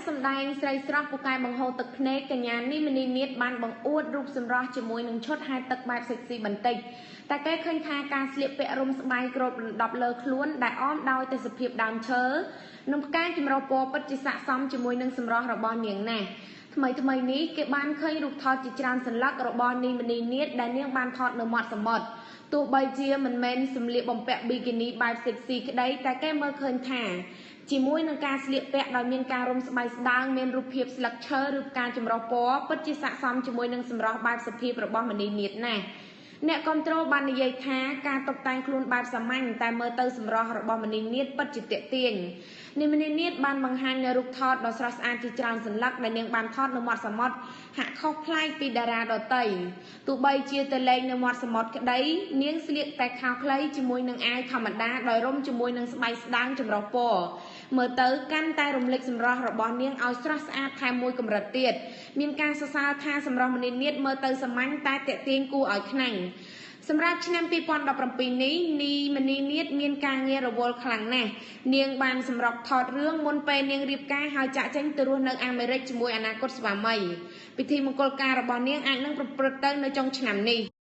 សម្ដែងស្រីស្រស់ពូកែបង្ហូរទឹកភ្នែកកញ្ញានេះមនីនាថបានបង្អួតរូបសម្រស់ជាមួយនឹងឈុតហែទឹកបែបសេកស៊ីបន្តិចតែគេឃើញថាការស្លៀកពាក់រុំស្បែកគ្របដណ្ដប់លើខ្លួនដែលអមដោយទេសភាពដើមឈើនិងផ្កាចម្រុះពណ៌ពិតជាស័ក្តិសមជាមួយនឹងសម្រស់របស់នាងណាស់ថ្មីនេះគេបានឃើញរូបថតជាច្រើនសន្លឹករបស់នាងមនីនាថដែលនាងបានថតនៅមាត់សមុទ្រទោះបីជាមិនមែនសម្លៀកបំពាក់ប៊ីគីនីបែបសេកស៊ីក្តីតែគេមើលឃើញថាជាមួយនឹងការស្លៀកពាក់ដោយមានការរុំស្បែកស្ដើងមានរូបភាពស្លឹកឈើឬផ្កាចម្រុះពណ៌ពិតជាស័ក្តិសមជាមួយនឹងសម្រស់បែបសុភាពរបស់មនីនាថណាស់អ្នកគ្រប់គ្រងបាននិយាយថាការតុបតែងខ្លួនបែបសាមញ្ញតែមើលទៅសម្រស់របស់មនីនាថពិតជាទាក់ទាញនាងមនីនាថបានបង្ហាញនូវរូបថតដ៏ស្រស់ស្អាតជាច្រើនសន្លឹកដែលនាងបានថតនៅមាត់សមុទ្រហាក់ខុសប្លែកពីតារាដទៃទោះបីជាទៅលេងនៅមាត់សមុទ្រក្តីនាងស្លៀកតែខោខ្លីជាមួយនឹងអាវធម្មតាដោយរុំជាមួយនឹងស្បែកស្ដើងចម្រុះពណ៌មើលទៅកាន់តែរំលេចសម្រស់របស់នាងឲ្យស្រស់ស្អាតថែមមួយកម្រិតទៀតមានការសរសើរថាសម្រស់មនីនាថមើលទៅសាមញ្ញតែទាក់ទាញគួរឲ្យខ្ញាញ់សម្រាប់ឆ្នាំ2017នេះនីមនីនាថមានការងាររវល់ខ្លាំងណាស់នាងបានសម្របថតរឿងមុនពេលនាងរៀបការហើយចាក់ចេញទៅរស់នៅអាមេរិកជាមួយអនាគតស្វាមីពិធីមង្គលការរបស់នាងអាចនឹងប្រព្រឹត្តទៅនៅចុងឆ្នាំនេះ